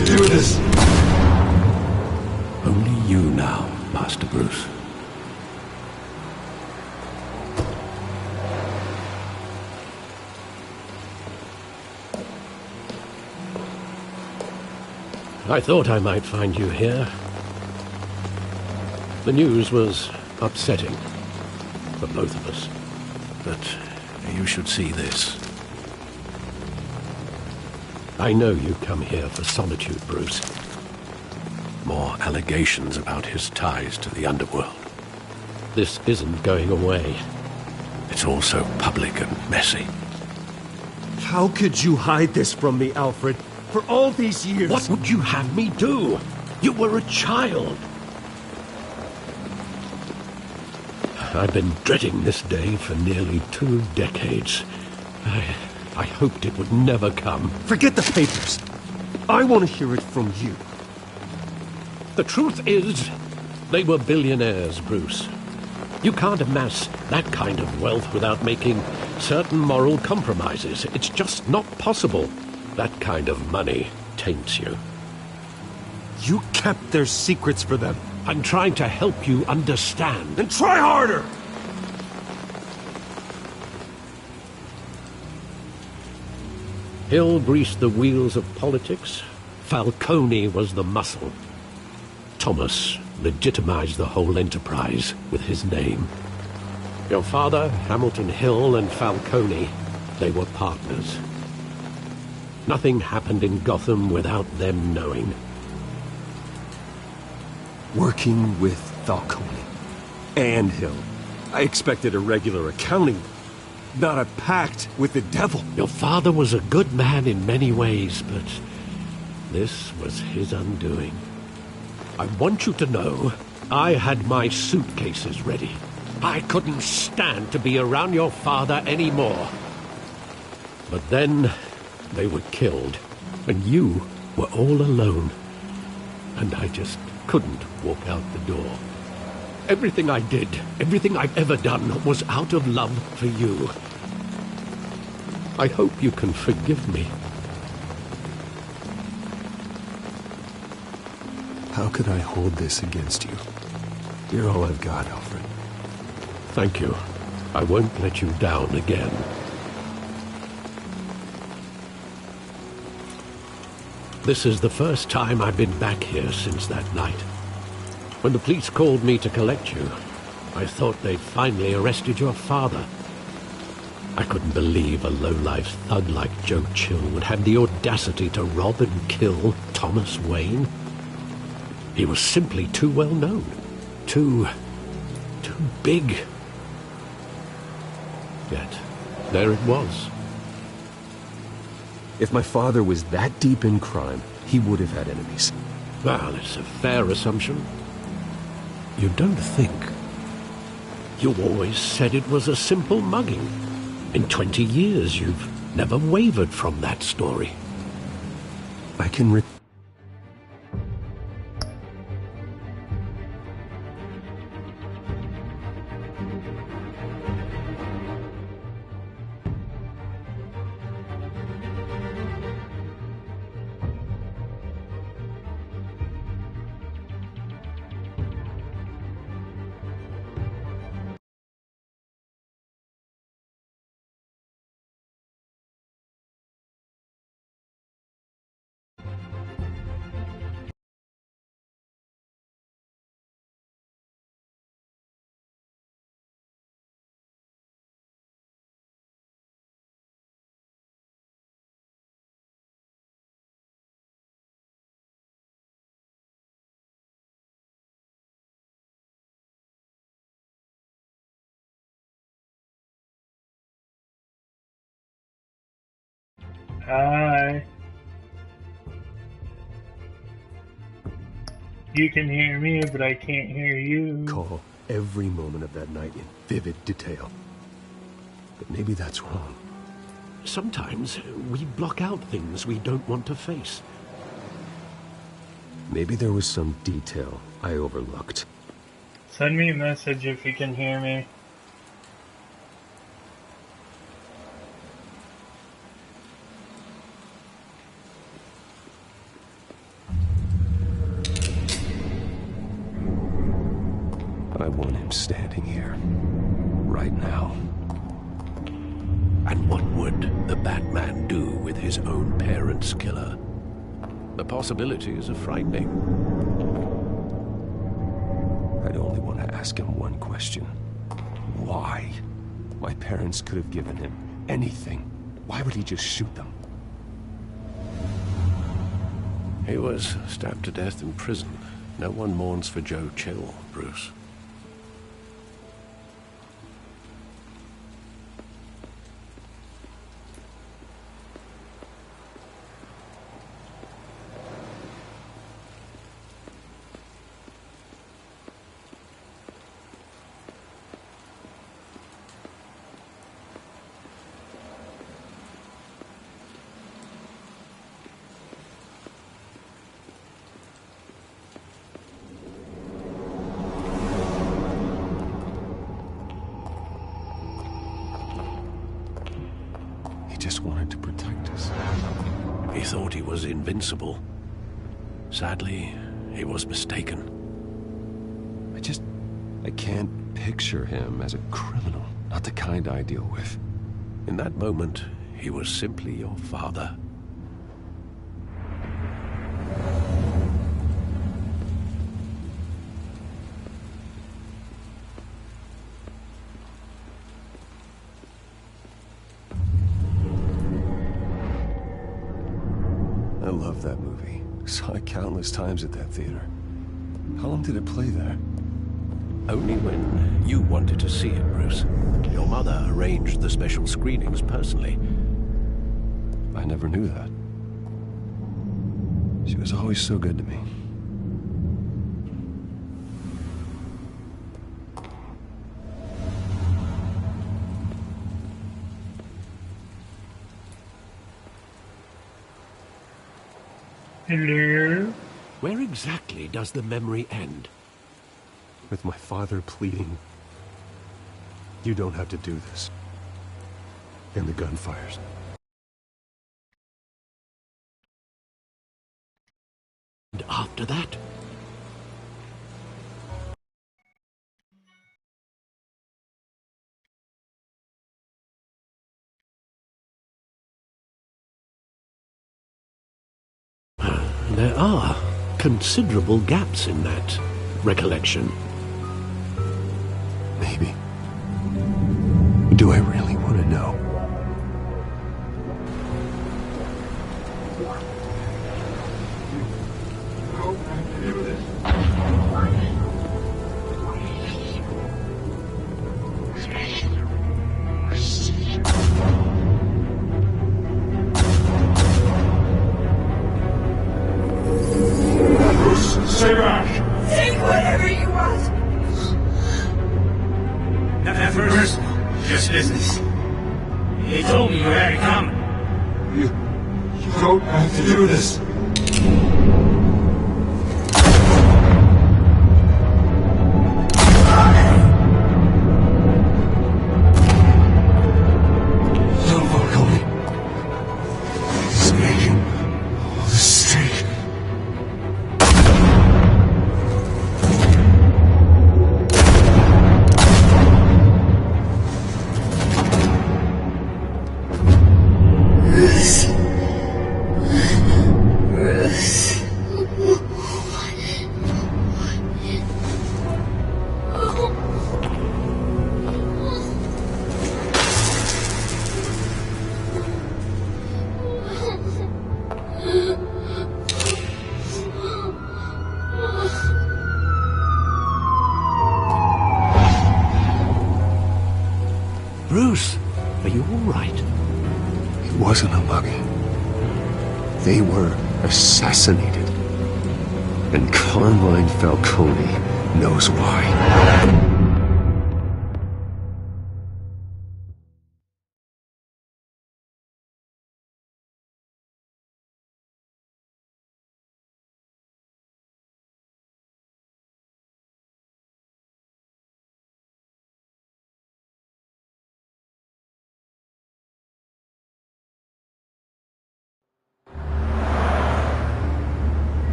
to do this. Only you now, Master Bruce. I thought I might find you here. The news was upsetting for both of us. But you should see this. I know you come here for solitude, Bruce. More allegations about his ties to the underworld. This isn't going away. It's all so public and messy. How could you hide this from me, Alfred? For all these years... What would you have me do? You were a child. I've been dreading this day for nearly 2 decades. I hoped it would never come. Forget the papers. I want to hear it from you. The truth is, they were billionaires, Bruce. You can't amass that kind of wealth without making certain moral compromises. It's just not possible. That kind of money taints you. You kept their secrets for them. I'm trying to help you understand. Then try harder! Hill greased the wheels of politics. Falcone was the muscle. Thomas legitimized the whole enterprise with his name. Your father, Hamilton Hill, and Falcone, they were partners. Nothing happened in Gotham without them knowing. Working with Falcone and Hill. I expected a regular accounting, not a pact with the devil. Your father was a good man in many ways, but this was his undoing. I want you to know, I had my suitcases ready. I couldn't stand to be around your father anymore. But then, they were killed, and you were all alone. And I just couldn't walk out the door. Everything I did, everything I've ever done, was out of love for you. I hope you can forgive me. How could I hold this against you? You're all I've got, Alfred. Thank you. I won't let you down again. This is the first time I've been back here since that night. When the police called me to collect you, I thought they'd finally arrested your father. I couldn't believe a low-life thug like Joe Chill would have the audacity to rob and kill Thomas Wayne. He was simply too well known. Too big. Yet, there it was. If my father was that deep in crime, he would have had enemies. Well, it's a fair assumption. You don't think. You always said it was a simple mugging. In 20 years, you've never wavered from that story. I can Hi. You can hear me, but I can't hear you. recall every moment of that night in vivid detail. But maybe that's wrong. Sometimes we block out things we don't want to face. Maybe there was some detail I overlooked. Send me a message if you can hear me. I want him standing here, right now. And what would the Batman do with his own parents' killer? The possibilities are frightening. I'd only want to ask him one question. Why? My parents could have given him anything. Why would he just shoot them? He was stabbed to death in prison. No one mourns for Joe Chill, Bruce. Just wanted to protect us. He thought he was invincible. Sadly, he was mistaken. I can't picture him as a criminal. Not the kind I deal with. In that moment, he was simply your father. I love that movie. Saw it countless times at that theater. How long did it play there? Only when you wanted to see it, Bruce. Your mother arranged the special screenings personally. I never knew that. She was always so good to me. Hello? Where exactly does the memory end? With my father pleading, "You don't have to do this." And the gunfires. And after that? There are considerable gaps in that recollection. Maybe. Do I really want to know? Stay back! Take whatever you want! Nothing personal, just business. He told me you had it coming. You don't have to do this. Don't follow me. He's making a mistake. Bruce, are you all right? It wasn't a mugging. They were assassinated. And Carmine Falcone knows why.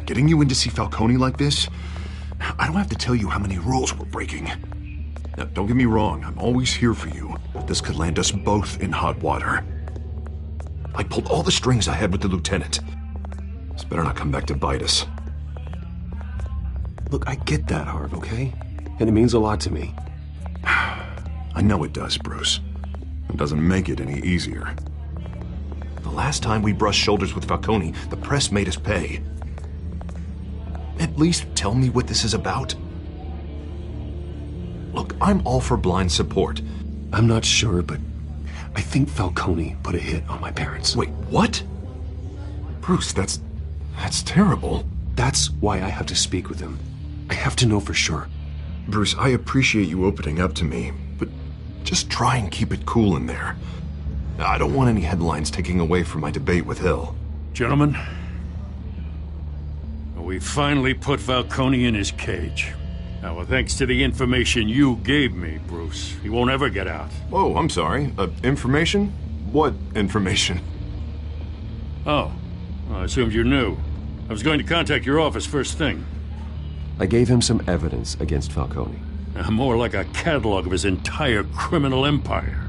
getting you in to see Falcone like this? I don't have to tell you how many rules we're breaking. Now, don't get me wrong, I'm always here for you, but this could land us both in hot water. I pulled all the strings I had with the lieutenant. This better not come back to bite us. Look, I get that, Harv, okay? And it means a lot to me. I know it does, Bruce. It doesn't make it any easier. The last time we brushed shoulders with Falcone, the press made us pay. At least tell me what this is about. Look, I'm all for blind support. I'm not sure, but I think Falcone put a hit on my parents. Wait, what? Bruce, that's terrible. That's why I have to speak with him. I have to know for sure. Bruce, I appreciate you opening up to me, but just try and keep it cool in there. I don't want any headlines taking away from my debate with Hill. Gentlemen, we finally put Falcone in his cage. Now, well, thanks to the information you gave me, Bruce, he won't ever get out. Oh, I'm sorry. Information? What information? Oh, well, I assumed you knew. I was going to contact your office first thing. I gave him some evidence against Falcone. More like a catalog of his entire criminal empire.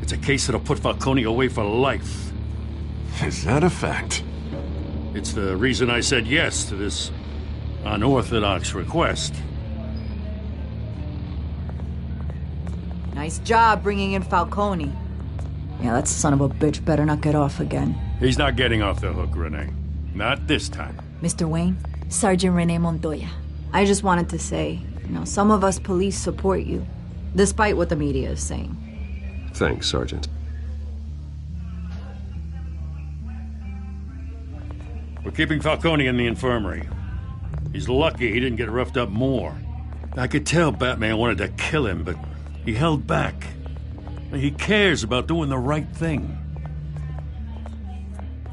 It's a case that'll put Falcone away for life. Is that a fact? It's the reason I said yes to this unorthodox request. Nice job bringing in Falcone. Yeah, that son of a bitch better not get off again. He's not getting off the hook, Renee. Not this time. Mr. Wayne, Sergeant Renee Montoya. I just wanted to say, some of us police support you, despite what the media is saying. Thanks, Sergeant. We're keeping Falcone in the infirmary. He's lucky he didn't get roughed up more. I could tell Batman wanted to kill him, but he held back. He cares about doing the right thing.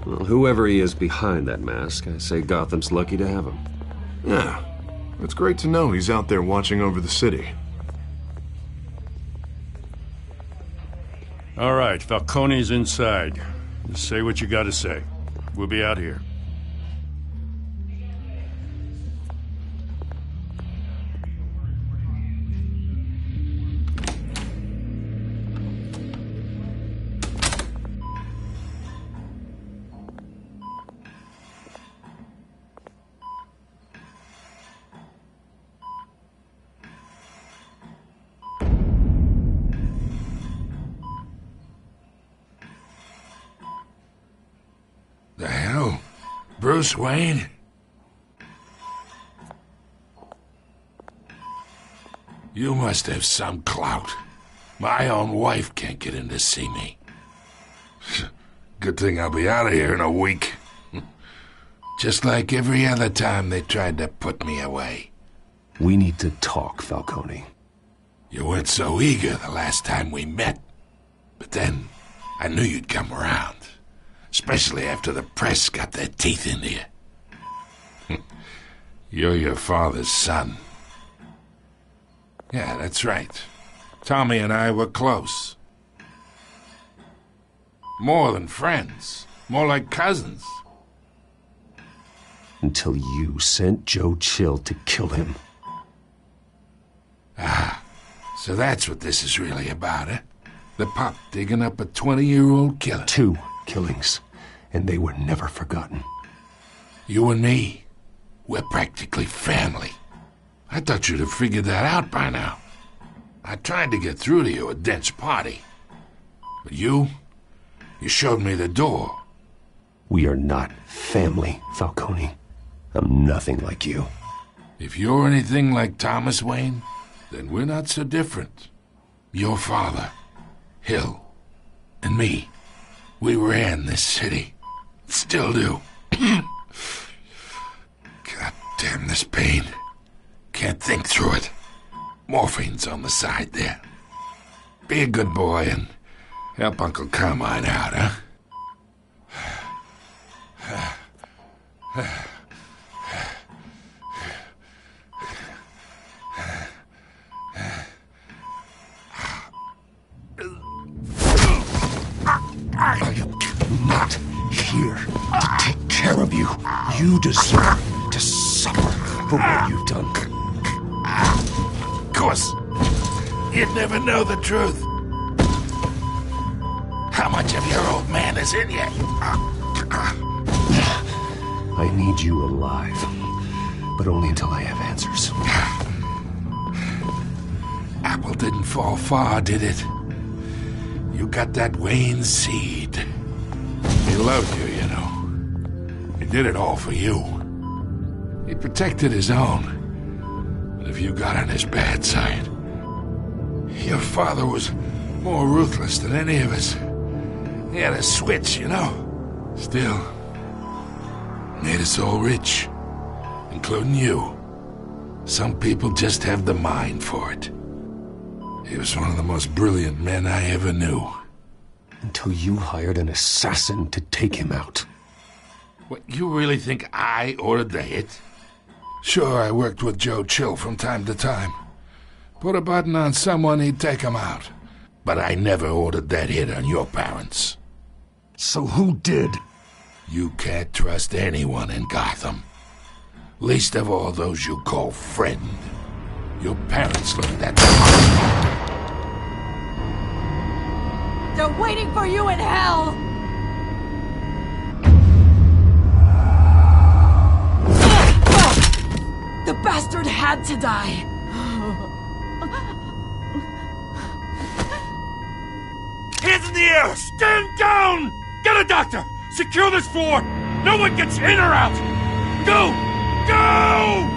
Well, whoever he is behind that mask, I say Gotham's lucky to have him. Yeah, it's great to know he's out there watching over the city. All right, Falcone's inside. Just say what you gotta say. We'll be out here. The hell? Bruce Wayne? You must have some clout. My own wife can't get in to see me. Good thing I'll be out of here in a week. Just like every other time they tried to put me away. We need to talk, Falcone. You weren't so eager the last time we met. But then, I knew you'd come around. Especially after the press got their teeth into you. You're your father's son. Yeah, that's right. Tommy and I were close. More than friends. More like cousins. Until you sent Joe Chill to kill him. Ah, so that's what this is really about, eh? The pup digging up a 20-year-old killer. 2 killings, and they were never forgotten. You and me, we're practically family. I thought you'd have figured that out by now. I tried to get through to you at Dent's party. But you showed me the door. We are not family, Falcone. I'm nothing like you. If you're anything like Thomas Wayne, then we're not so different. Your father, Hill, and me, we ran this city. Still do. God damn this pain. Can't think through it. Morphine's on the side there. Be a good boy and help Uncle Carmine out, huh? I am not here to take care of you. You deserve to suffer for what you've done. Of course, you'd never know the truth. How much of your old man is in you? I need you alive, but only until I have answers. Apple didn't fall far, did it? You got that Wayne seed. He loved you, you know. He did it all for you. He protected his own. But if you got on his bad side, your father was more ruthless than any of us. He had a switch, you know. Still, made us all rich, including you. Some people just have the mind for it. He was one of the most brilliant men I ever knew. Until you hired an assassin to take him out. What, you really think I ordered the hit? Sure, I worked with Joe Chill from time to time. Put a button on someone, he'd take him out. But I never ordered that hit on your parents. So who did? You can't trust anyone in Gotham. Least of all those you call friend. Your parents learned that. They're waiting for you in hell! The bastard had to die! Hands in the air! Stand down! Get a doctor! Secure this floor! No one gets in or out! Go! Go!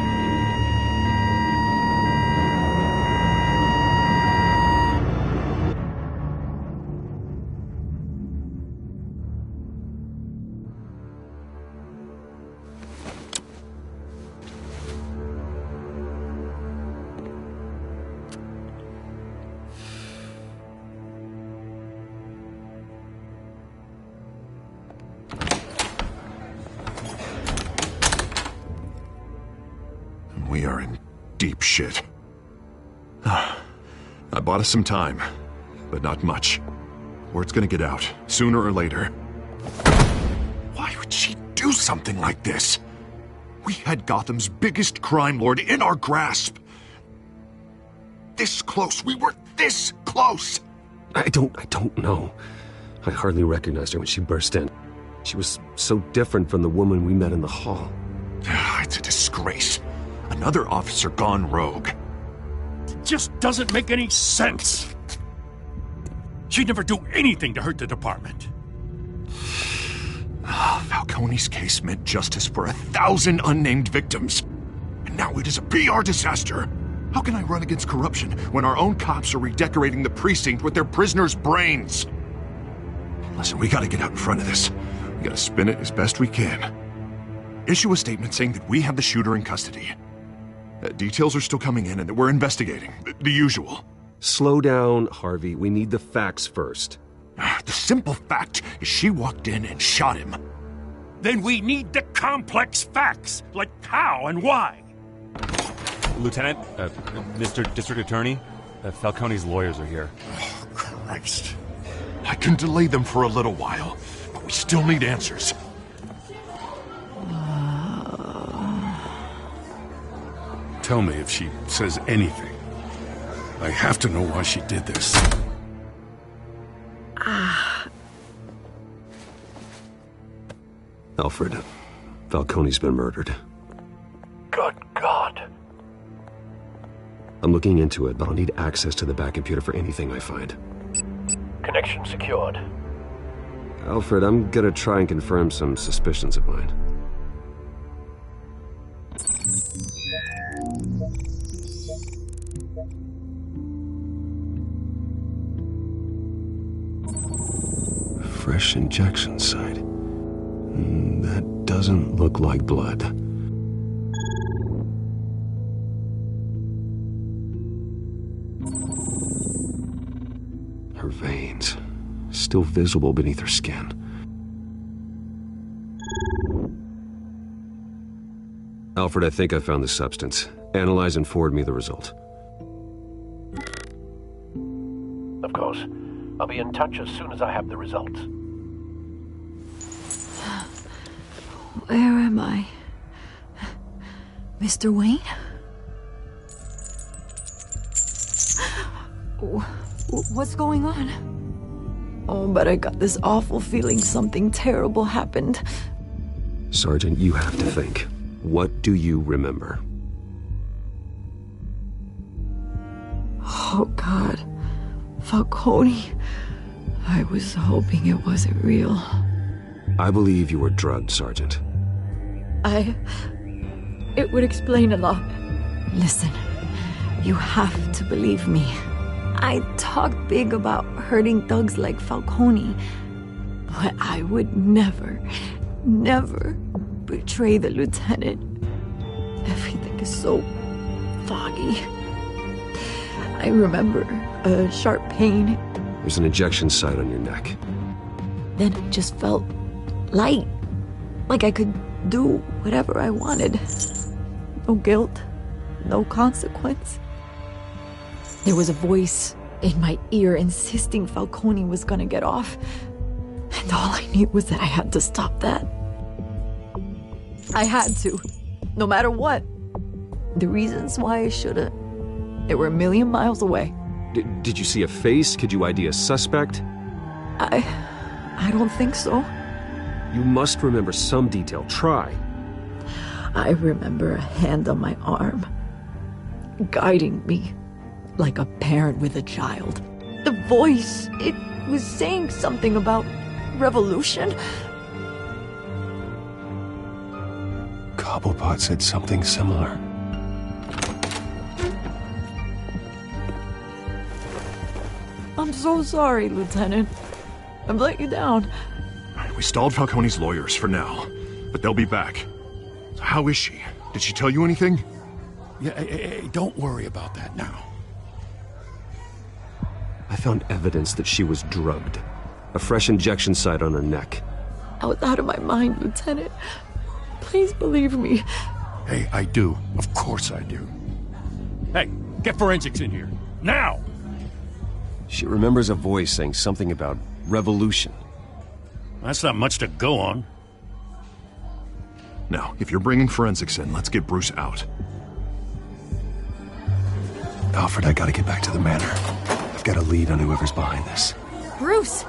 We are in deep shit. I bought us some time, but not much. Word's gonna get out, sooner or later. Why would she do something like this? We had Gotham's biggest crime lord in our grasp. This close, we were this close! I don't know. I hardly recognized her when she burst in. She was so different from the woman we met in the hall. It's a disgrace. Another officer gone rogue. Just doesn't make any sense. She'd never do anything to hurt the department. Falcone's case meant justice for 1,000 unnamed victims. And now it is a PR disaster. How can I run against corruption when our own cops are redecorating the precinct with their prisoners' brains? Listen, we gotta get out in front of this. We gotta spin it as best we can. Issue a statement saying that we have the shooter in custody. Details are still coming in and that we're investigating. The usual. Slow down, Harvey. We need the facts first. The simple fact is she walked in and shot him. Then we need the complex facts, like how and why. Lieutenant, Mr. District Attorney, Falcone's lawyers are here. Oh, Christ. I can delay them for a little while, but we still need answers. Tell me if she says anything. I have to know why she did this. Alfred, Falcone's been murdered. Good God. I'm looking into it, but I'll need access to the back computer for anything I find. Connection secured. Alfred, I'm gonna try and confirm some suspicions of mine. Fresh injection site. That doesn't look like blood. Her veins, still visible beneath her skin. Alfred, I think I found the substance. Analyze and forward me the result. Of course. I'll be in touch as soon as I have the results. Where am I? Mr. Wayne? What's going on? Oh, but I got this awful feeling something terrible happened. Sergeant, you have to think. What do you remember? Oh, God. Falcone. I was hoping it wasn't real. I believe you were drugged, Sergeant. It would explain a lot. Listen, you have to believe me. I talk big about hurting thugs like Falcone, but I would never betray the lieutenant. Everything is so foggy. I remember a sharp pain. There's an injection site on your neck. Then it just felt light, like I could do whatever I wanted. No guilt, no consequence. There was a voice in my ear insisting Falcone was gonna get off. And all I knew was that I had to stop that. I had to, no matter what. The reasons why I should've, they were a million miles away. Did you see a face? Could you ID a suspect? I don't think so. You must remember some detail. Try. I remember a hand on my arm, guiding me like a parent with a child. The voice, it was saying something about revolution. Cobblepot said something similar. I'm so sorry, Lieutenant. I've let you down. We stalled Falcone's lawyers for now, but they'll be back. So how is she? Did she tell you anything? Yeah, hey, don't worry about that now. I found evidence that she was drugged. A fresh injection site on her neck. I was out of my mind, Lieutenant. Please believe me. Hey, I do. Of course I do. Hey, get forensics in here. Now! She remembers a voice saying something about revolution. That's not much to go on. Now, if you're bringing forensics in, let's get Bruce out. Alfred, I gotta get back to the manor. I've got a lead on whoever's behind this. Bruce!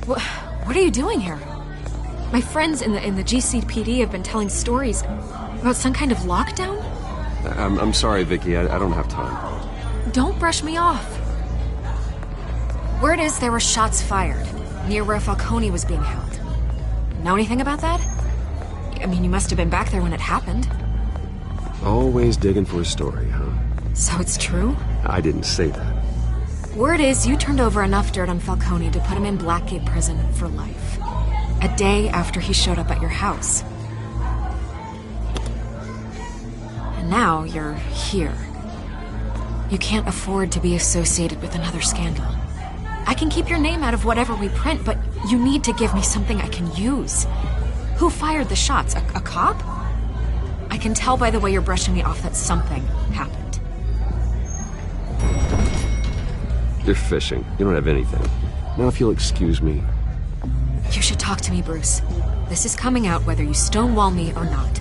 What are you doing here? My friends in the GCPD have been telling stories about some kind of lockdown? I'm sorry, Vicky. I don't have time. Don't brush me off. Word is there were shots fired near where Falcone was being held. Know anything about that? I mean, you must have been back there when it happened. Always digging for a story, huh? So it's true? I didn't say that. Word is you turned over enough dirt on Falcone to put him in Blackgate prison for life. A day after he showed up at your house. And now you're here. You can't afford to be associated with another scandal. I can keep your name out of whatever we print, but you need to give me something I can use. Who fired the shots? A cop? I can tell by the way you're brushing me off that something happened. You're fishing. You don't have anything. Now, if you'll excuse me. You should talk to me, Bruce. This is coming out whether you stonewall me or not.